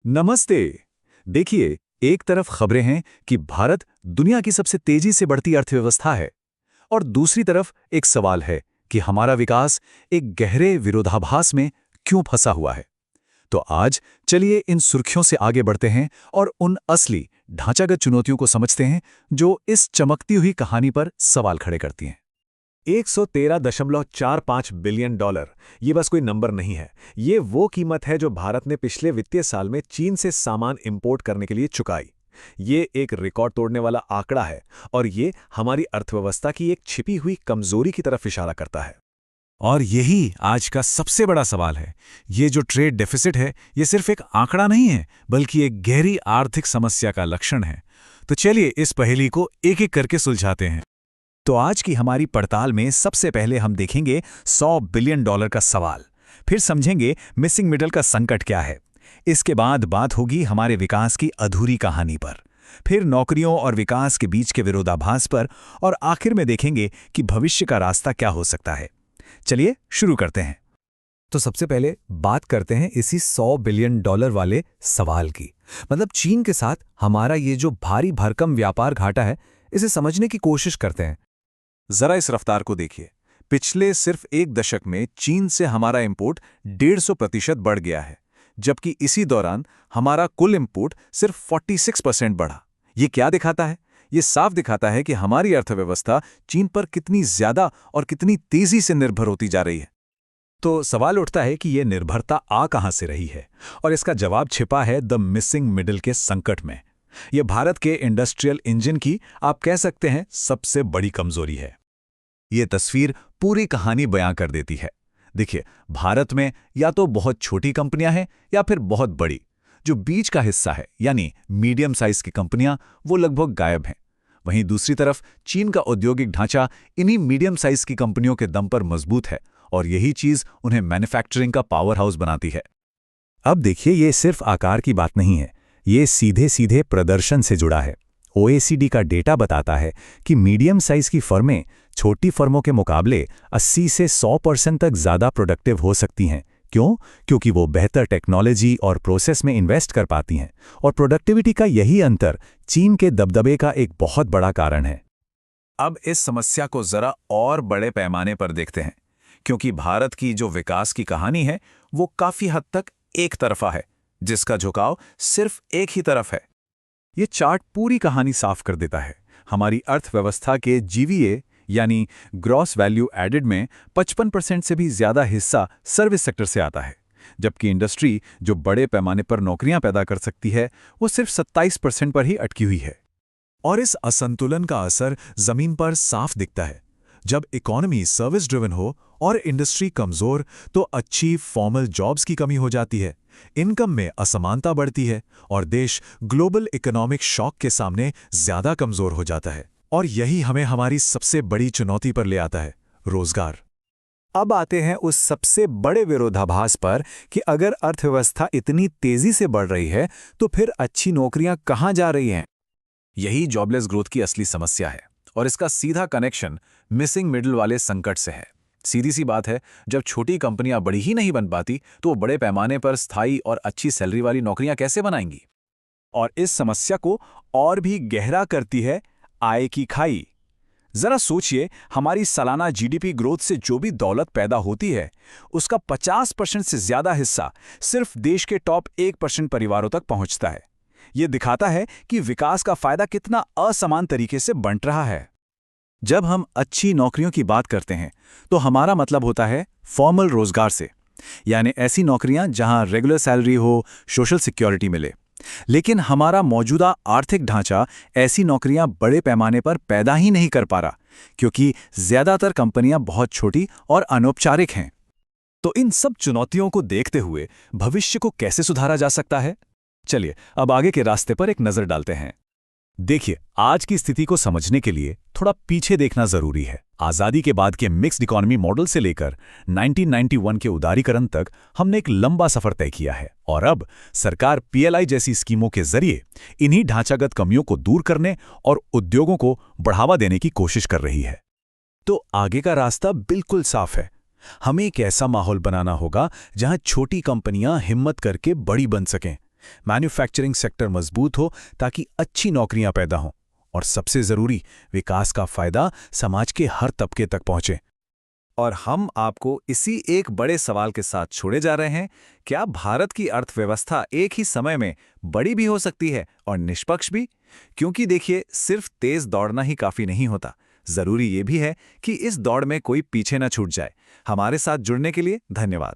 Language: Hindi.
नमस्ते। देखिए, एक तरफ खबरें हैं कि भारत दुनिया की सबसे तेजी से बढ़ती अर्थव्यवस्था है और दूसरी तरफ एक सवाल है कि हमारा विकास एक गहरे विरोधाभास में क्यों फंसा हुआ है। तो आज चलिए इन सुर्खियों से आगे बढ़ते हैं और उन असली ढांचागत चुनौतियों को समझते हैं जो इस चमकती हुई कहानी पर सवाल खड़े करती हैं। 113.45 बिलियन डॉलर, ये बस कोई नंबर नहीं है। ये वो कीमत है जो भारत ने पिछले वित्तीय साल में चीन से सामान इंपोर्ट करने के लिए चुकाई। ये एक रिकॉर्ड तोड़ने वाला आंकड़ा है और ये हमारी अर्थव्यवस्था की एक छिपी हुई कमजोरी की तरफ इशारा करता है। और यही आज का सबसे बड़ा सवाल है। ये जो ट्रेड डेफिसिट है, ये सिर्फ एक आंकड़ा नहीं है, बल्कि एक गहरी आर्थिक समस्या का लक्षण है। तो चलिए इस पहेली को एक एक करके सुलझाते हैं। तो आज की हमारी पड़ताल में सबसे पहले हम देखेंगे 100 बिलियन डॉलर का सवाल, फिर समझेंगे मिसिंग मिडल का संकट क्या है। इसके बाद बात होगी हमारे विकास की अधूरी कहानी पर, फिर नौकरियों और विकास के बीच के विरोधाभास पर, और आखिर में देखेंगे कि भविष्य का रास्ता क्या हो सकता है। चलिए शुरू करते हैं। तो सबसे पहले बात करते हैं इसी 100 बिलियन डॉलर वाले सवाल की। मतलब चीन के साथ हमारा ये जो भारी भरकम व्यापार घाटा है, इसे समझने की कोशिश करते हैं। जरा इस रफ्तार को देखिए। पिछले सिर्फ एक दशक में चीन से हमारा इंपोर्ट 150% बढ़ गया है, जबकि इसी दौरान हमारा कुल इंपोर्ट सिर्फ 46% बढ़ा। ये क्या दिखाता है? ये साफ दिखाता है कि हमारी अर्थव्यवस्था चीन पर कितनी ज्यादा और कितनी तेजी से निर्भर होती जा रही है। तो सवाल उठता है कि यह निर्भरता आ कहां से रही है, और इसका जवाब छिपा है द मिसिंग मिडल के संकट में। यह भारत के इंडस्ट्रियल इंजन की, आप कह सकते हैं, सबसे बड़ी कमजोरी है। ये तस्वीर पूरी कहानी बयां कर देती है। देखिए, भारत में या तो बहुत छोटी कंपनियां हैं या फिर बहुत बड़ी। जो बीच का हिस्सा है, यानी मीडियम साइज की कंपनियां, वो लगभग गायब हैं। वहीं दूसरी तरफ चीन का औद्योगिक ढांचा इन्हीं मीडियम साइज की कंपनियों के दम पर मजबूत है, और यही चीज उन्हें मैन्युफैक्चरिंग का पावर हाउस बनाती है। अब देखिए, ये सिर्फ आकार की बात नहीं है, ये सीधे सीधे प्रदर्शन से जुड़ा है। OECD का डेटा बताता है कि मीडियम साइज की फर्में छोटी फर्मों के मुकाबले 80 से 100% तक ज्यादा प्रोडक्टिव हो सकती हैं। क्यों? क्योंकि वो बेहतर टेक्नोलॉजी और प्रोसेस में इन्वेस्ट कर पाती हैं, और प्रोडक्टिविटी का यही अंतर चीन के दबदबे का एक बहुत बड़ा कारण है। अब इस समस्या को जरा और बड़े पैमाने पर देखते हैं, क्योंकि भारत की जो विकास की कहानी है वो काफी हद तक एक तरफा है, जिसका झुकाव सिर्फ एक ही तरफ है। ये चार्ट पूरी कहानी साफ कर देता है। हमारी अर्थव्यवस्था के GVA यानी ग्रॉस वैल्यू एडेड में 55% से भी ज्यादा हिस्सा सर्विस सेक्टर से आता है, जबकि इंडस्ट्री, जो बड़े पैमाने पर नौकरियां पैदा कर सकती है, वो सिर्फ 27% पर ही अटकी हुई है। और इस असंतुलन का असर जमीन पर साफ दिखता है। जब इकोनॉमी सर्विस ड्रिवन हो और इंडस्ट्री कमजोर, तो अच्छी फॉर्मल जॉब्स की कमी हो जाती है, इनकम में असमानता बढ़ती है, और देश ग्लोबल इकोनॉमिक शॉक के सामने ज्यादा कमजोर हो जाता है। और यही हमें हमारी सबसे बड़ी चुनौती पर ले आता है, रोजगार। अब आते हैं उस सबसे बड़े विरोधाभास पर कि अगर अर्थव्यवस्था इतनी तेजी से बढ़ रही है, तो फिर अच्छी नौकरियां कहां जा रही हैं? यही जॉबलेस ग्रोथ की असली समस्या है, और इसका सीधा कनेक्शन मिसिंग मिडल वाले संकट से है। सीधी सी बात है, जब छोटी कंपनियां बड़ी ही नहीं बन पाती, तो वो बड़े पैमाने पर स्थायी और अच्छी सैलरी वाली नौकरियां कैसे बनाएंगी? और इस समस्या को और भी गहरा करती है आय की खाई। जरा सोचिए, हमारी सालाना GDP ग्रोथ से जो भी दौलत पैदा होती है, उसका 50% से ज्यादा हिस्सा सिर्फ देश के टॉप 1% परिवारों तक पहुंचता है। यह दिखाता है कि विकास का फायदा कितना असमान तरीके से बंट रहा है। जब हम अच्छी नौकरियों की बात करते हैं, तो हमारा मतलब होता है फॉर्मल रोजगार से, यानी ऐसी नौकरियां जहां रेगुलर सैलरी हो, सोशल सिक्योरिटी मिले। लेकिन हमारा मौजूदा आर्थिक ढांचा ऐसी नौकरियां बड़े पैमाने पर पैदा ही नहीं कर पा रहा, क्योंकि ज्यादातर कंपनियां बहुत छोटी और अनौपचारिक हैं। तो इन सब चुनौतियों को देखते हुए भविष्य को कैसे सुधारा जा सकता है? चलिए अब आगे के रास्ते पर एक नजर डालते हैं। देखिए, आज की स्थिति को समझने के लिए थोड़ा पीछे देखना जरूरी है। आजादी के बाद के मिक्स्ड इकोनॉमी मॉडल से लेकर 1991 के उदारीकरण तक हमने एक लंबा सफर तय किया है, और अब सरकार PLI जैसी स्कीमों के जरिए इन्हीं ढांचागत कमियों को दूर करने और उद्योगों को बढ़ावा देने की कोशिश कर रही है। तो आगे का रास्ता बिल्कुल साफ है। हमें एक ऐसा माहौल बनाना होगा जहां छोटी कंपनियां हिम्मत करके बड़ी बन सकें, मैन्युफैक्चरिंग सेक्टर मजबूत हो ताकि अच्छी नौकरियां पैदा हों, और सबसे जरूरी, विकास का फायदा समाज के हर तबके तक पहुंचे। और हम आपको इसी एक बड़े सवाल के साथ छोड़े जा रहे हैं, क्या भारत की अर्थव्यवस्था एक ही समय में बड़ी भी हो सकती है और निष्पक्ष भी? क्योंकि देखिए, सिर्फ तेज दौड़ना ही काफी नहीं होता, जरूरी ये भी है कि इस दौड़ में कोई पीछे न छूट जाए। हमारे साथ जुड़ने के लिए धन्यवाद।